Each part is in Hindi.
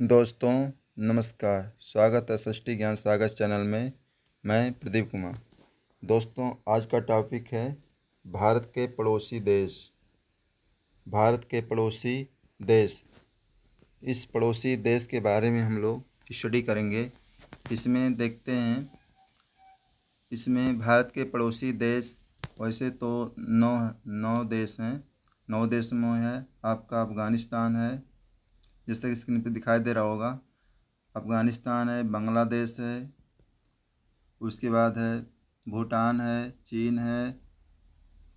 दोस्तों नमस्कार। स्वागत है सृष्टि ज्ञान सागर चैनल में। मैं प्रदीप कुमार। दोस्तों आज का टॉपिक है भारत के पड़ोसी देश। भारत के पड़ोसी देश, इस पड़ोसी देश के बारे में हम लोग स्टडी करेंगे। इसमें देखते हैं, इसमें भारत के पड़ोसी देश वैसे तो नौ नौ देश हैं। 9 देश में है आपका अफ़गानिस्तान है, जैसे कि स्क्रीन पे दिखाई दे रहा होगा। अफ़गानिस्तान है, बांग्लादेश है, उसके बाद है भूटान है, चीन है,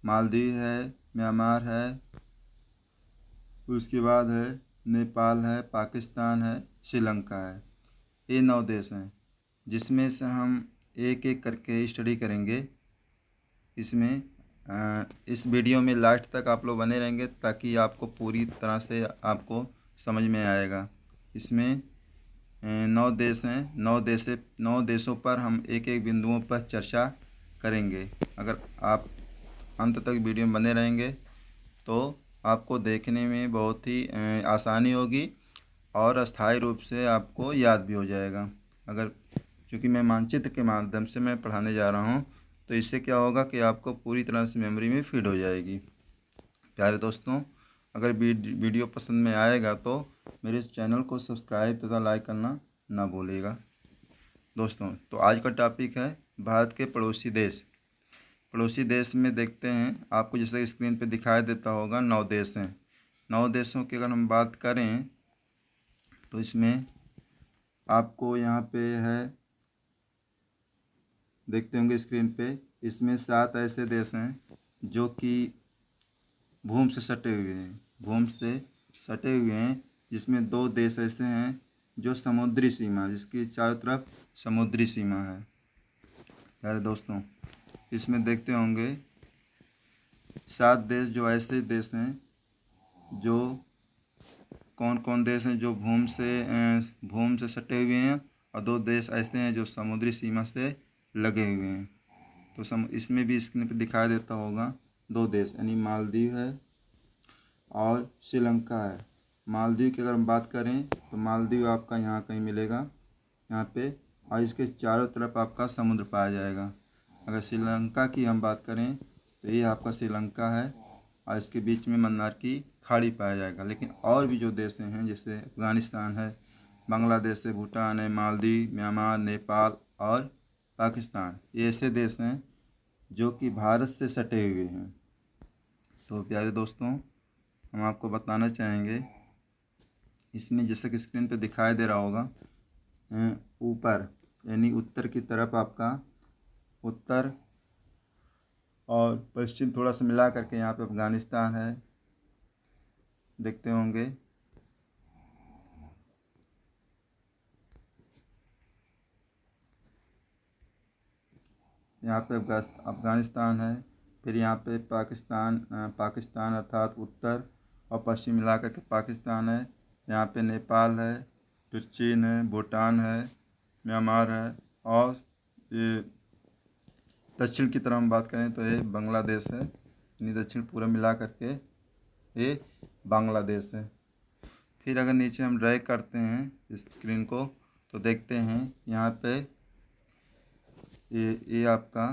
मालदीव है, म्यांमार है, उसके बाद है नेपाल है, पाकिस्तान है, श्रीलंका है। ये 9 देश हैं जिसमें से हम एक एक करके स्टडी करेंगे। इसमें इस वीडियो में लास्ट तक आप लोग बने रहेंगे ताकि आपको पूरी तरह से आपको समझ में आएगा। इसमें 9 देश हैं। 9 देशों पर हम एक एक बिंदुओं पर चर्चा करेंगे। अगर आप अंत तक वीडियो में बने रहेंगे तो आपको देखने में बहुत ही आसानी होगी और अस्थायी रूप से आपको याद भी हो जाएगा। अगर क्योंकि मैं मानचित्र के माध्यम से मैं पढ़ाने जा रहा हूँ तो इससे क्या होगा कि आपको पूरी तरह से मेमोरी में फीड हो जाएगी। प्यारे दोस्तों, अगर वीडियो पसंद में आएगा तो मेरे चैनल को सब्सक्राइब तथा लाइक करना ना भूलिएगा। दोस्तों तो आज का टॉपिक है भारत के पड़ोसी देश। पड़ोसी देश में देखते हैं, आपको जैसे स्क्रीन पे दिखाई देता होगा 9 देश हैं। 9 देशों की अगर हम बात करें तो इसमें आपको यहाँ पे है, देखते होंगे स्क्रीन पे, इसमें 7 ऐसे देश हैं जो कि भूमि से सटे हुए हैं। भूमि से सटे हुए हैं, जिसमें 2 देश ऐसे हैं जो समुद्री सीमा, जिसकी चारों तरफ समुद्री सीमा है। प्यारे दोस्तों, इसमें देखते होंगे 7 देश जो ऐसे देश हैं, जो कौन कौन देश हैं जो भूमि से सटे हुए हैं, और 2 देश ऐसे हैं जो समुद्री सीमा से लगे हुए हैं। तो इसमें भी स्क्रीन पर दिखाई देता होगा 2 देश, यानी मालदीव है और श्रीलंका है। मालदीव की अगर हम बात करें तो मालदीव आपका यहाँ कहीं मिलेगा, यहाँ पे, और इसके चारों तरफ आपका समुद्र पाया जाएगा। अगर श्रीलंका की हम बात करें तो ये आपका श्रीलंका है और इसके बीच में मन्नार की खाड़ी पाया जाएगा। लेकिन और भी जो देश हैं, जैसे अफ़गानिस्तान है, बांग्लादेश है, भूटान है, मालदीव, म्यांमार, नेपाल और पाकिस्तान, ये ऐसे देश हैं जो कि भारत से सटे हुए हैं। तो प्यारे दोस्तों, हम आपको बताना चाहेंगे, इसमें जैसे कि स्क्रीन पे दिखाई दे रहा होगा, ऊपर यानी उत्तर की तरफ आपका उत्तर और पश्चिम थोड़ा सा मिला करके यहाँ पे अफ़गानिस्तान है, देखते होंगे। यहाँ पे अफ़गानिस्तान है, फिर यहाँ पे पाकिस्तान अर्थात उत्तर और पश्चिम मिला करके पाकिस्तान है। यहाँ पे नेपाल है, फिर चीन है, भूटान है, म्यांमार है, और ये दक्षिण की तरफ हम बात करें तो ये बांग्लादेश है, यानी दक्षिण पूरा मिला करके ये बांग्लादेश है। फिर अगर नीचे हम ड्रैग करते हैं स्क्रीन को तो देखते हैं यहाँ पे ये आपका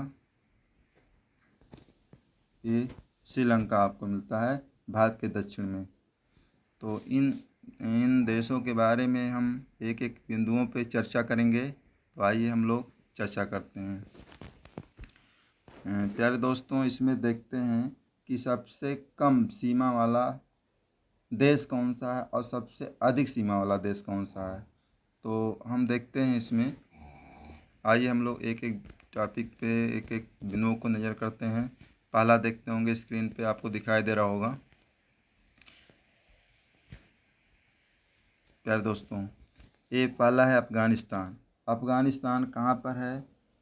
ये श्रीलंका आपको मिलता है भारत के दक्षिण में। तो इन देशों के बारे में हम एक एक बिंदुओं पे चर्चा करेंगे। तो आइए हम लोग चर्चा करते हैं। प्यारे दोस्तों, इसमें देखते हैं कि सबसे कम सीमा वाला देश कौन सा है और सबसे अधिक सीमा वाला देश कौन सा है। तो हम देखते हैं इसमें, आइए हम लोग एक एक टॉपिक पे एक एक बिंदुओं को नज़र करते हैं। पहला देखते होंगे स्क्रीन पे आपको दिखाई दे रहा होगा। प्यारे दोस्तों, ये पहला है अफ़गानिस्तान। अफ़गानिस्तान कहाँ पर है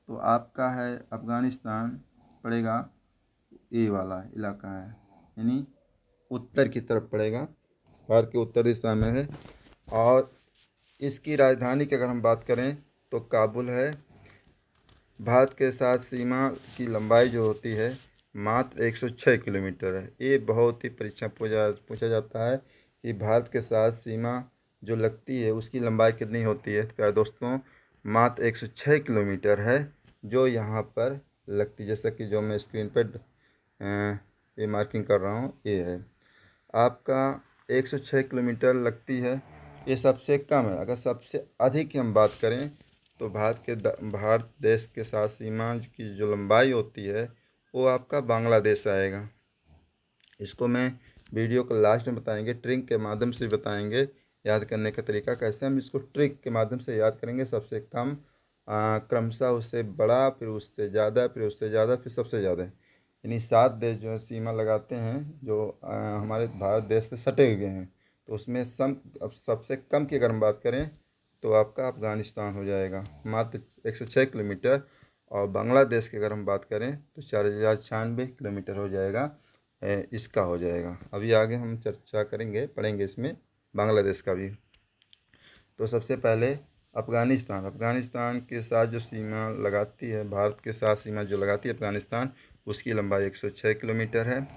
तो आपका है अफ़गानिस्तान पड़ेगा, ये वाला इलाका है, यानी उत्तर की तरफ पड़ेगा, भारत के उत्तर दिशा में है। और इसकी राजधानी की अगर हम बात करें तो काबुल है। भारत के साथ सीमा की लंबाई जो होती है मात्र 106 किलोमीटर है। ये बहुत ही परीक्षा पूछा जाता है कि भारत के साथ सीमा जो लगती है उसकी लंबाई कितनी होती है? तो प्यारे दोस्तों मात्र 106 किलोमीटर है जो यहाँ पर लगती है। जैसा कि जो मैं स्क्रीन पर ये मार्किंग कर रहा हूँ ये है आपका 106 किलोमीटर लगती है। ये सबसे कम है। अगर सबसे अधिक की हम बात करें तो भारत देश के साथ सीमा की जो लंबाई होती है वो आपका बांग्लादेश आएगा। इसको मैं वीडियो को लास्ट में बताएंगे, ट्रिक के माध्यम से बताएंगे याद करने का तरीका कैसे हम इसको ट्रिक के माध्यम से याद करेंगे। सबसे कम क्रमशः उससे बड़ा, फिर उससे ज़्यादा, फिर उससे ज़्यादा, फिर सबसे ज़्यादा, यानी 7 देश जो है सीमा लगाते हैं जो हमारे भारत देश से सटे हुए हैं। तो उसमें अब सबसे कम की अगर हम बात करें तो आपका अफ़गानिस्तान हो जाएगा मात्र 106 किलोमीटर। और बांग्लादेश की अगर हम बात करें तो 4096 किलोमीटर हो जाएगा, इसका हो जाएगा। अभी आगे हम चर्चा करेंगे, पढ़ेंगे इसमें बांग्लादेश का भी। तो सबसे पहले अफ़गानिस्तान के साथ जो सीमा लगाती है, भारत के साथ सीमा जो लगाती है अफ़गानिस्तान, उसकी लंबाई 106 किलोमीटर है।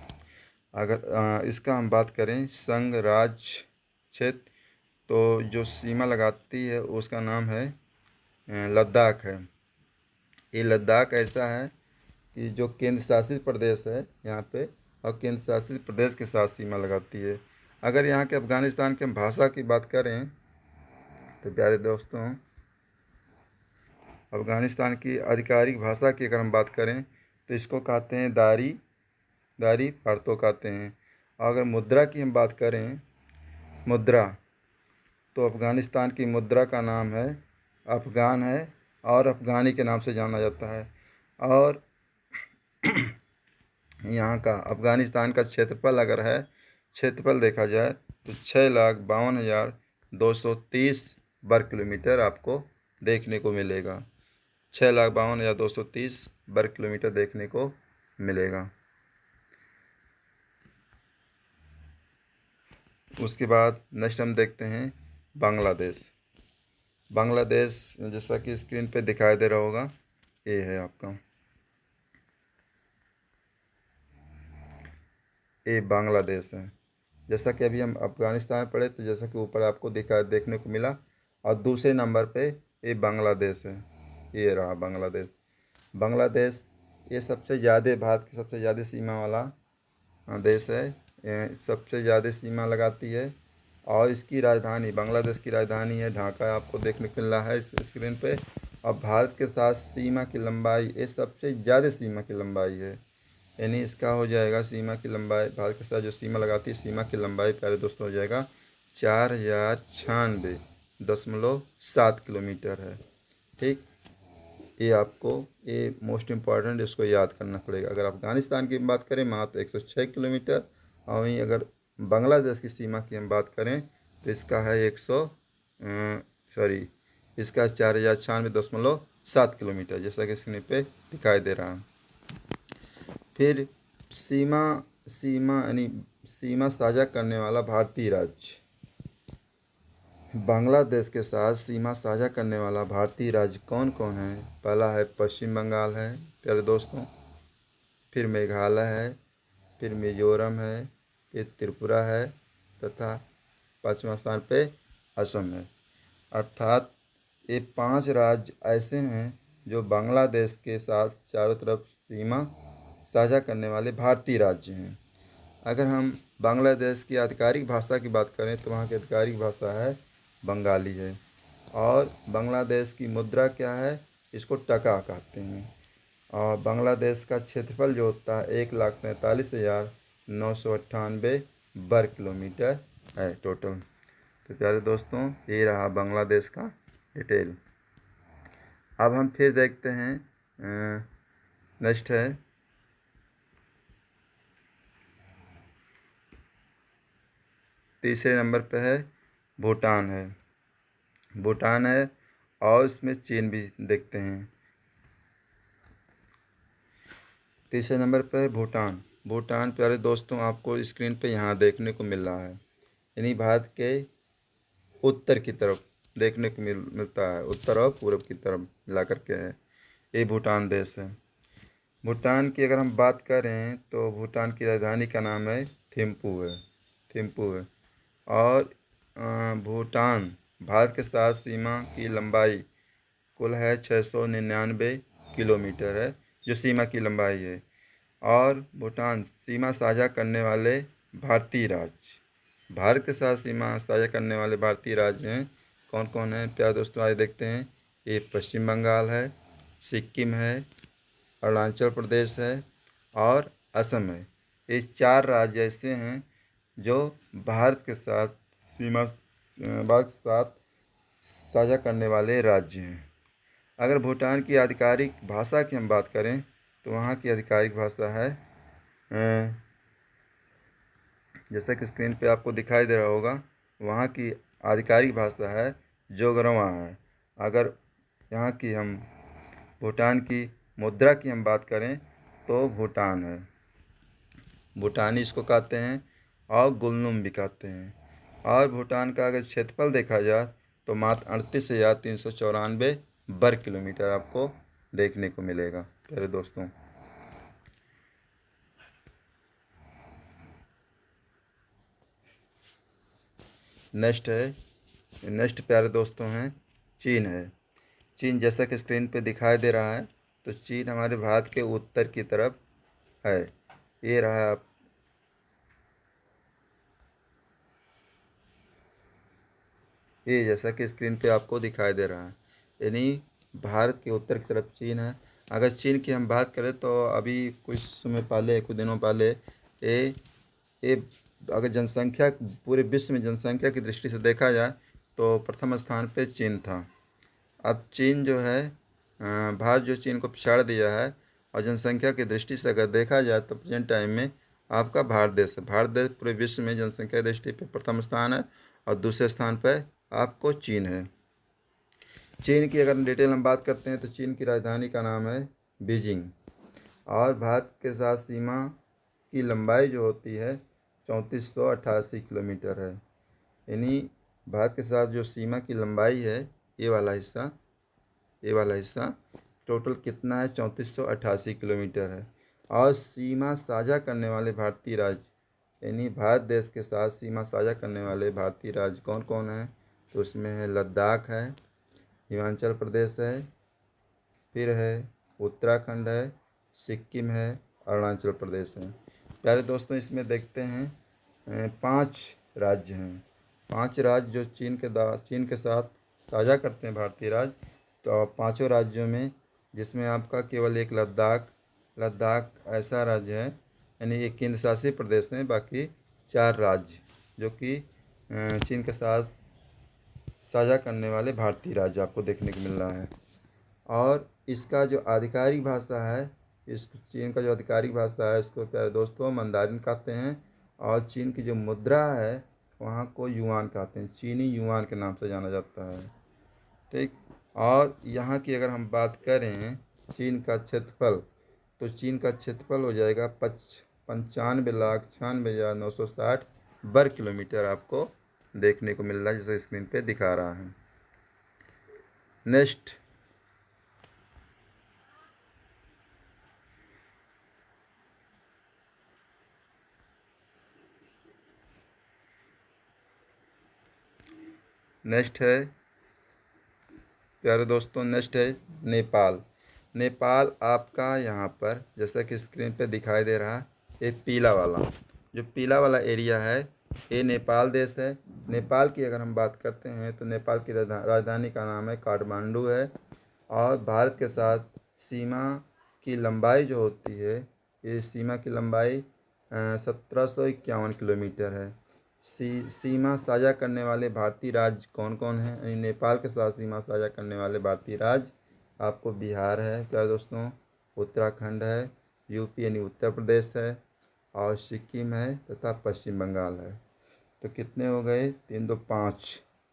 अगर इसका हम बात करें संघ राज्य क्षेत्र, तो जो सीमा लगाती है उसका नाम है लद्दाख है। ये लद्दाख ऐसा है कि जो केंद्र शासित प्रदेश है यहाँ पे, और केंद्र शासित प्रदेश के साथ सीमा लगाती है। अगर यहाँ के अफ़गानिस्तान के भाषा की बात करें तो प्यारे दोस्तों अफ़गानिस्तान की आधिकारिक भाषा की अगर हम बात करें तो इसको कहते हैं दारी फारतो कहते हैं। अगर मुद्रा की हम बात करें मुद्रा, तो अफ़गानिस्तान की मुद्रा का नाम है अफ़गान है और अफ़गानी के नाम से जाना जाता है। और यहाँ का अफ़गानिस्तान का क्षेत्रफल अगर है, क्षेत्रफल देखा जाए तो 6,52,230 वर्ग किलोमीटर आपको देखने को मिलेगा। 6,52,230 वर्ग किलोमीटर देखने को मिलेगा। उसके बाद नेक्स्ट हम देखते हैं बांग्लादेश। जैसा कि स्क्रीन पे दिखाई दे रहा होगा, ये है आपका ये बांग्लादेश है। जैसा कि अभी हम अफ़गानिस्तान में पढ़े तो जैसा कि ऊपर आपको देखने को मिला, और दूसरे नंबर पे ये बांग्लादेश है। ये रहा बांग्लादेश ये सबसे ज़्यादा भारत की सबसे ज़्यादा सीमा वाला देश है। ये सबसे ज़्यादा सीमा लगाती है। और इसकी राजधानी, बांग्लादेश की राजधानी है ढाका, आपको देखने को मिल रहा है इस स्क्रीन पे। और भारत के साथ सीमा की लंबाई, ये सबसे ज़्यादा सीमा की लंबाई है, यानी इसका हो जाएगा सीमा की लंबाई, भारत के साथ जो सीमा लगाती है सीमा की लंबाई प्यारे दोस्तों हो जाएगा 4096.7 किलोमीटर है। ठीक, ये आपको ये मोस्ट इम्पॉर्टेंट, इसको याद करना पड़ेगा। अगर अफ़गानिस्तान की बात करें मात्र 106 किलोमीटर, और वहीं अगर बांग्लादेश की सीमा की हम बात करें तो इसका है 4096.7 किलोमीटर, जैसा कि स्क्रीन पे दिखाई दे रहा है। फिर सीमा सीमा यानी सीमा साझा करने वाला भारतीय राज्य, बांग्लादेश के साथ सीमा साझा करने वाला भारतीय राज्य कौन कौन है? पहला है पश्चिम बंगाल है प्यारे दोस्तों, फिर मेघालय है, फिर मिजोरम है, फिर त्रिपुरा है, तथा 5वां स्थान पे असम है। अर्थात ये 5 राज्य ऐसे हैं जो बांग्लादेश के साथ चारों तरफ सीमा साझा करने वाले भारतीय राज्य हैं। अगर हम बांग्लादेश की आधिकारिक भाषा की बात करें तो वहाँ की आधिकारिक भाषा है बंगाली है। और बांग्लादेश की मुद्रा क्या है? इसको टका कहते हैं। और बांग्लादेश का क्षेत्रफल जो होता है 1,43,998 वर्ग किलोमीटर है टोटल। तो प्यारे दोस्तों ये रहा बांग्लादेश का डिटेल। अब हम फिर देखते हैं नेक्स्ट है तीसरे नंबर पे है भूटान है और इसमें चीन भी देखते हैं। तीसरे नंबर पे है भूटान प्यारे दोस्तों आपको स्क्रीन पे यहाँ देखने को मिल रहा है, यानी भारत के उत्तर की तरफ देखने को मिलता है, उत्तर और पूर्व की तरफ मिला करके है। ये भूटान देश है। भूटान की अगर हम बात करें तो भूटान की राजधानी का नाम है थिम्पू है। और भूटान भारत के साथ सीमा की लंबाई कुल है 699 किलोमीटर है, जो सीमा की लंबाई है। और भूटान सीमा साझा करने वाले भारतीय राज्य, भारत के साथ सीमा साझा करने वाले भारतीय राज्य हैं कौन कौन हैं प्यारे दोस्तों, आइए देखते हैं। ये पश्चिम बंगाल है, सिक्किम है, अरुणाचल प्रदेश है और असम है। ये 4 राज्य ऐसे हैं जो भारत के साथ सीमा भारत के साथ साझा करने वाले राज्य हैं। अगर भूटान की आधिकारिक भाषा की हम बात करें तो वहाँ की आधिकारिक भाषा है जैसा कि स्क्रीन पे आपको दिखाई दे रहा होगा, वहाँ की आधिकारिक भाषा है जोगरवा है। अगर यहाँ की हम भूटान की मुद्रा की हम बात करें तो भूटान है, भूटानी इसको कहते हैं और गुलनुम भी कहते हैं। और भूटान का अगर क्षेत्रफल देखा जाए तो मात्र 38,394 वर्ग किलोमीटर आपको देखने को मिलेगा प्यारे दोस्तों। नेक्स्ट प्यारे दोस्तों हैं चीन है। चीन जैसा कि स्क्रीन पे दिखाई दे रहा है, तो चीन हमारे भारत के उत्तर की तरफ है। ये रहा ये जैसा कि स्क्रीन पे आपको दिखाई दे रहा है, यानी भारत के उत्तर की तरफ चीन है। अगर चीन की हम बात करें तो अभी कुछ समय पहले, कुछ दिनों पहले ये अगर जनसंख्या पूरे विश्व में जनसंख्या की दृष्टि से देखा जाए तो प्रथम स्थान पे चीन था। अब चीन जो है भारत जो चीन को पिछाड़ दिया है, और जनसंख्या की दृष्टि से अगर देखा जाए तो प्रेजेंट टाइम में आपका भारत देश है। भारत देश पूरे विश्व में जनसंख्या की दृष्टि पे प्रथम स्थान है और दूसरे स्थान पर आपको चीन है। चीन की अगर डिटेल हम बात करते हैं तो चीन की राजधानी का नाम है बीजिंग। और भारत के साथ सीमा की लंबाई जो होती है 3488 किलोमीटर है। यानी भारत के साथ जो सीमा की लंबाई है, ये वाला हिस्सा टोटल कितना है, 3488 किलोमीटर है। और सीमा साझा करने वाले भारतीय राज्य, यानी भारत देश के साथ सीमा साझा करने वाले भारतीय राज्य कौन कौन हैं, तो उसमें है लद्दाख है, हिमाचल प्रदेश है, फिर है उत्तराखंड है, सिक्किम है, अरुणाचल प्रदेश है। प्यारे दोस्तों इसमें देखते हैं 5 राज्य हैं, 5 राज्य जो चीन के साथ साझा करते हैं भारतीय राज्य। तो 5 राज्यों में जिसमें आपका केवल एक लद्दाख ऐसा राज्य है, यानी एक केंद्र शासित प्रदेश है। बाकी 4 राज्य जो कि चीन के साथ साझा करने वाले भारतीय राज्य आपको देखने को मिल रहा है। और इसका जो आधिकारिक भाषा है, इस चीन का जो आधिकारिक भाषा है, इसको प्यारे दोस्तों मंदारिन कहते हैं। और चीन की जो मुद्रा है वहाँ को युआन कहते हैं, चीनी युआन के नाम से जाना जाता है। ठीक। और यहाँ की अगर हम बात करें चीन का क्षेत्रफल, तो चीन का क्षेत्रफल हो जाएगा 95,96,960 वर्ग किलोमीटर आपको देखने को मिल रहा है, जैसे स्क्रीन पे दिखा रहा है। नेक्स्ट है प्यारे दोस्तों, नेक्स्ट है नेपाल। नेपाल आपका यहाँ पर जैसा कि स्क्रीन पे दिखाई दे रहा है, ये पीला वाला एरिया है, ये नेपाल देश है। नेपाल की अगर हम बात करते हैं तो नेपाल की राजधानी का नाम है काठमांडू है। और भारत के साथ सीमा की लंबाई जो होती है, ये सीमा की लंबाई 1751 किलोमीटर है। सीमा साझा करने वाले भारतीय राज्य कौन कौन हैं? नेपाल के साथ सीमा साझा करने वाले भारतीय राज्य आपको बिहार है प्यारे दोस्तों, उत्तराखंड है, यूपी यानी उत्तर प्रदेश है, और सिक्किम है तथा पश्चिम बंगाल है। तो कितने हो गए? 3 2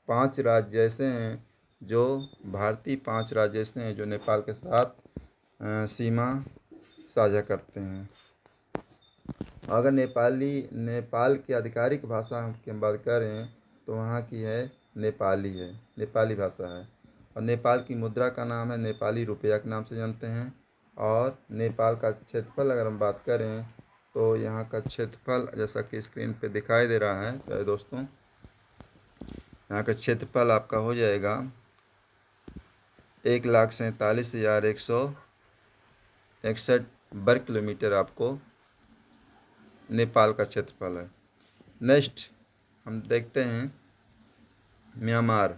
5 राज्य ऐसे हैं जो भारतीय 5 राज्य ऐसे हैं जो नेपाल के साथ सीमा साझा करते हैं। अगर नेपाल की आधिकारिक भाषा की हम बात करें तो वहाँ की है नेपाली भाषा है। और नेपाल की मुद्रा का नाम है नेपाली रुपया के नाम से जानते हैं। और नेपाल का क्षेत्रफल अगर हम बात करें तो यहाँ का क्षेत्रफल जैसा कि स्क्रीन पे दिखाई दे रहा है दोस्तों, यहाँ का क्षेत्रफल आपका हो जाएगा 1,47,161 वर्ग किलोमीटर आपको नेपाल का क्षेत्रफल है। नेक्स्ट हम देखते हैं म्यांमार।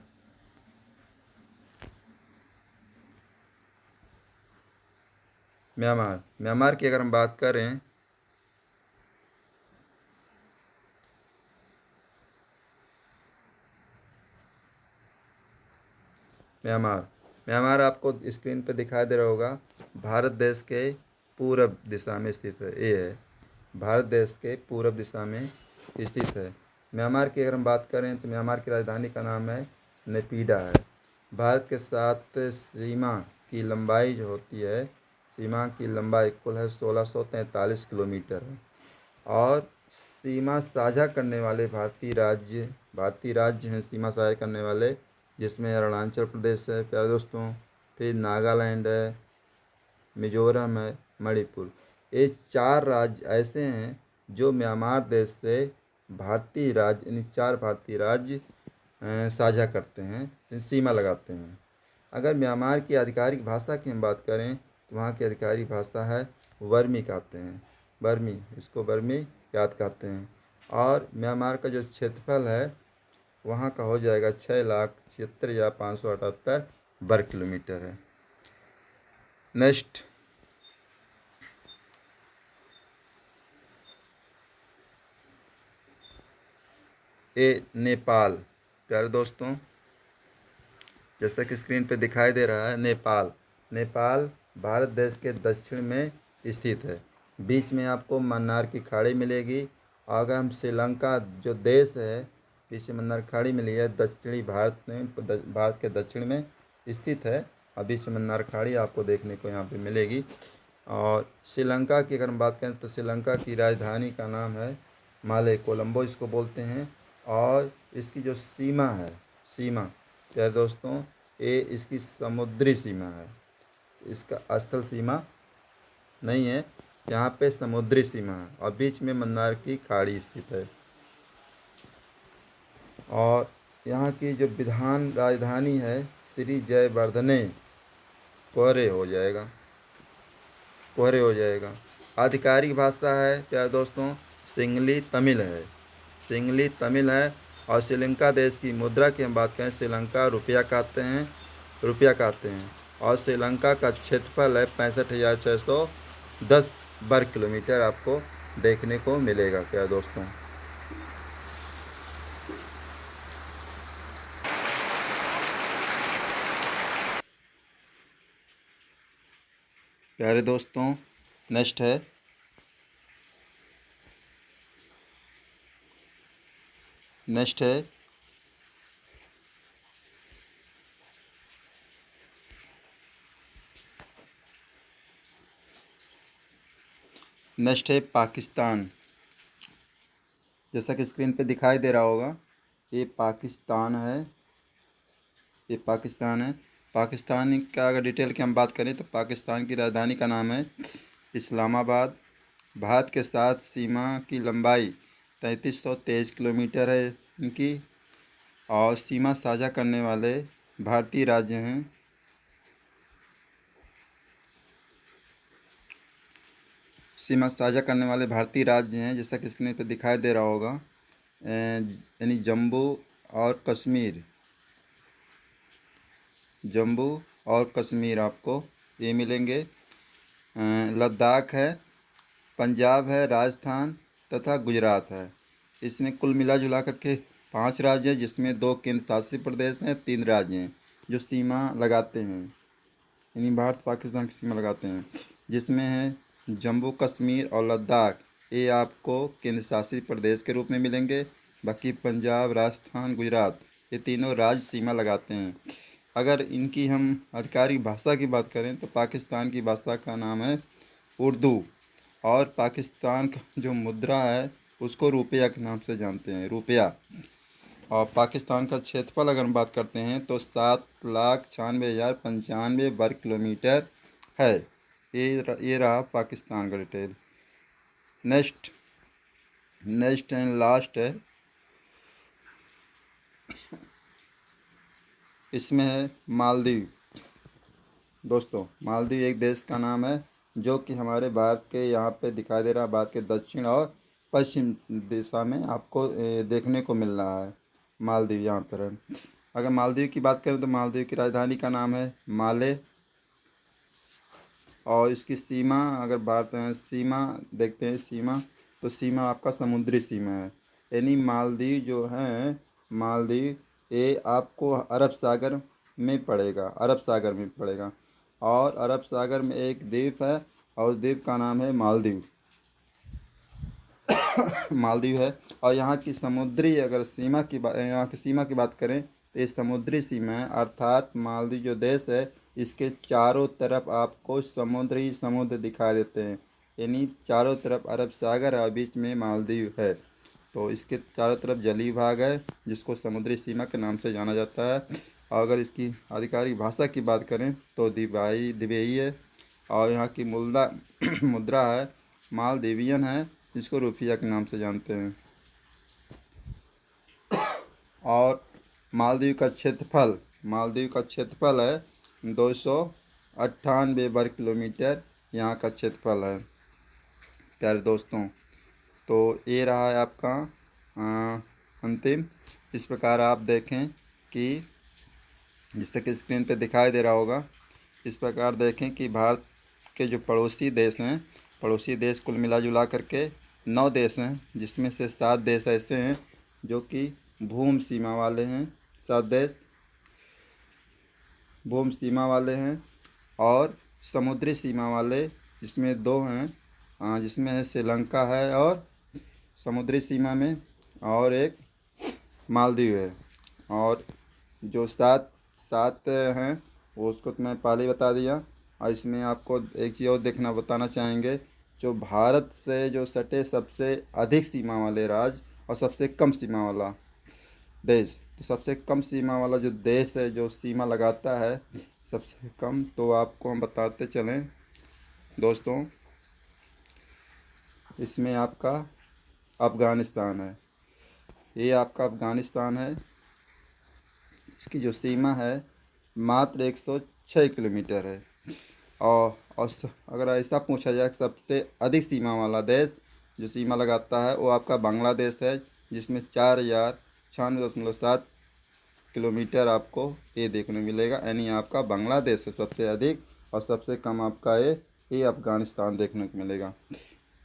म्यांमार की अगर हम बात करें म्यांमार आपको स्क्रीन पर दिखाई दे रहा होगा, भारत देश के पूरब दिशा में स्थित है। ये है भारत देश के पूरब दिशा में स्थित है। म्यांमार की अगर हम बात करें तो म्यांमार की राजधानी का नाम है नेपीडा है। भारत के साथ सीमा की लंबाई जो होती है, सीमा की लंबाई कुल है 1643 किलोमीटर है। और सीमा साझा करने वाले भारतीय राज्य हैं सीमा साझा करने वाले, जिसमें अरुणाचल प्रदेश है प्यारे दोस्तों, फिर नागालैंड है, मिजोरम है, मणिपुर। ये 4 राज्य ऐसे हैं जो म्यांमार देश से भारतीय राज्य, यानी 4 भारतीय राज्य साझा करते हैं, सीमा लगाते हैं। अगर म्यांमार की आधिकारिक भाषा की हम बात करें तो वहाँ की आधिकारिक भाषा है वर्मी कहते हैं, बर्मी, इसको बर्मी याद कहते हैं। और म्यांमार का जो क्षेत्रफल है वहाँ का हो जाएगा 6,76,578 वर्ग किलोमीटर है। नेक्स्ट नेपाल। प्यारे दोस्तों, जैसा कि स्क्रीन पे दिखाई दे रहा है नेपाल भारत देश के दक्षिण में स्थित है। बीच में आपको मन्नार की खाड़ी मिलेगी। और अगर हम श्रीलंका जो देश है, बीच में मन्नार खाड़ी मिली है, दक्षिणी भारत के दक्षिण में स्थित है। और बीच में मन्नार खाड़ी आपको देखने को यहाँ पे मिलेगी। और श्रीलंका की अगर हम बात करें तो श्रीलंका की राजधानी का नाम है माले, कोलंबो इसको बोलते हैं। और इसकी जो सीमा है, प्यारे दोस्तों, ये इसकी समुद्री सीमा है, इसका स्थल सीमा नहीं है, यहाँ पे समुद्री सीमा है। और बीच में मन्नार की खाड़ी स्थित है। और यहाँ की जो विधान राजधानी है श्री जयवर्धने, कोहरे हो जाएगा। आधिकारिक भाषा है प्यारे दोस्तों सिंगली तमिल है। और श्रीलंका देश की मुद्रा की हम बात करें, श्रीलंका रुपया कहते हैं। और श्रीलंका का क्षेत्रफल है 65,610 वर्ग किलोमीटर आपको देखने को मिलेगा प्यारे दोस्तों। प्यारे दोस्तों, नेक्स्ट है पाकिस्तान। जैसा कि स्क्रीन पे दिखाई दे रहा होगा, ये पाकिस्तान है। पाकिस्तान का अगर डिटेल की हम बात करें तो पाकिस्तान की राजधानी का नाम है इस्लामाबाद। भारत के साथ सीमा की लंबाई 3323 किलोमीटर है इनकी। और सीमा साझा करने वाले भारतीय राज्य हैं जैसा कि स्क्रीन पर दिखाई दे रहा होगा, यानी जम्मू और कश्मीर आपको ये मिलेंगे। लद्दाख है, पंजाब है, राजस्थान तथा गुजरात है। इसमें कुल मिला जुला करके 5 राज्य हैं, जिसमें 2 केंद्र शासित प्रदेश हैं, 3 राज्य हैं जो सीमा लगाते हैं, यानी भारत पाकिस्तान की सीमा लगाते हैं, जिसमें है जम्मू कश्मीर और लद्दाख। ये आपको केंद्र शासित प्रदेश के रूप में मिलेंगे। बाकी पंजाब, राजस्थान, गुजरात ये तीनों राज्य सीमा लगाते हैं। अगर इनकी हम आधिकारिक भाषा की बात करें तो पाकिस्तान की भाषा का नाम है उर्दू। और पाकिस्तान का जो मुद्रा है उसको रुपया के नाम से जानते हैं, रुपया। और पाकिस्तान का क्षेत्रफल अगर हम बात करते हैं तो 7,96,095 वर्ग किलोमीटर है। ये रहा पाकिस्तान का डिटेल। नेक्स्ट एंड लास्ट है इसमें है मालदीव। दोस्तों, मालदीव एक देश का नाम है जो कि हमारे भारत के यहाँ पे दिखाई दे रहा है। भारत के दक्षिण और पश्चिम दिशा में आपको देखने को मिल रहा है। मालदीव यहाँ पर है। अगर मालदीव की बात करें तो मालदीव की राजधानी का नाम है माले। और इसकी सीमा अगर बात सीमा देखते हैं, सीमा तो सीमा आपका समुद्री सीमा है। यानी मालदीव जो है, मालदीव ये आपको अरब सागर में पड़ेगा, अरब सागर में पड़ेगा। और अरब सागर में एक द्वीप है और उस द्वीप का नाम है मालदीव। मालदीव है। और यहाँ की समुद्री अगर सीमा की बात, यहाँ की सीमा की बात करें तो ये समुद्री सीमा है। अर्थात मालदीव जो देश है इसके चारों तरफ आपको समुद्र ही समुद्र दिखाई देते हैं। यानी चारों तरफ अरब सागर और बीच में मालदीव है। तो इसके चारों तरफ जलीय भाग है जिसको समुद्री सीमा के नाम से जाना जाता है। और अगर इसकी आधिकारिक भाषा की बात करें तो दिवेही है। और यहाँ की मुद्रा है मालदीवियन है, जिसको रुपया के नाम से जानते हैं। और मालदीव का क्षेत्रफल है 298 वर्ग किलोमीटर यहाँ का क्षेत्रफल है। प्यारे दोस्तों, तो ये रहा है आपका अंतिम। इस प्रकार आप देखें कि जिससे कि स्क्रीन पे दिखाई दे रहा होगा, इस प्रकार देखें कि भारत के जो पड़ोसी देश कुल मिला जुला करके 9 देश हैं, जिसमें से 7 देश ऐसे हैं जो कि भूमि सीमा वाले हैं। 7 देश भूमि सीमा वाले हैं और समुद्री सीमा वाले जिसमें 2 हैं, जिसमें है श्रीलंका है और समुद्री सीमा में, और एक मालदीव है। और जो सात हैं वो उसको तो मैं पहले ही बता दिया। और इसमें आपको एक चीज़ और बताना चाहेंगे, जो भारत से जो सटे सबसे अधिक सीमा वाले राज्य और सबसे कम सीमा वाला देश। तो सबसे कम सीमा वाला जो देश है, जो सीमा लगाता है सबसे कम, तो आपको हम बताते चलें दोस्तों, इसमें आपका अफ़गानिस्तान है। ये आपका अफ़गानिस्तान है। इसकी जो सीमा है मात्र 106 किलोमीटर है। और अगर ऐसा पूछा जाए सबसे अधिक सीमा वाला देश जो सीमा लगाता है वो आपका बांग्लादेश है, जिसमें 4096.7 किलोमीटर आपको ये देखने मिलेगा। यानी आपका बांग्लादेश है सबसे अधिक और सबसे कम आपका ये अफ़गानिस्तान देखने को मिलेगा।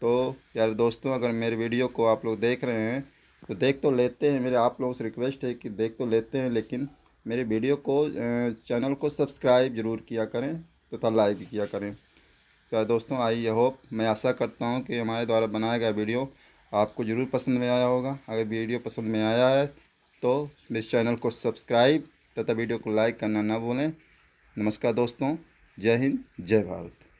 तो यार दोस्तों, अगर मेरे वीडियो को आप लोग देख रहे हैं तो देख तो लेते हैं, मेरे आप लोगों से रिक्वेस्ट है कि देख तो लेते हैं, लेकिन मेरे वीडियो को चैनल को सब्सक्राइब ज़रूर किया करें तथा लाइक भी किया करें। तो दोस्तों, आई होप, मैं आशा करता हूं कि हमारे द्वारा बनाया गया वीडियो आपको ज़रूर पसंद में आया होगा। अगर वीडियो पसंद में आया है तो मेरे चैनल को सब्सक्राइब तथा वीडियो को लाइक करना ना भूलें। नमस्कार दोस्तों, जय हिंद, जय भारत।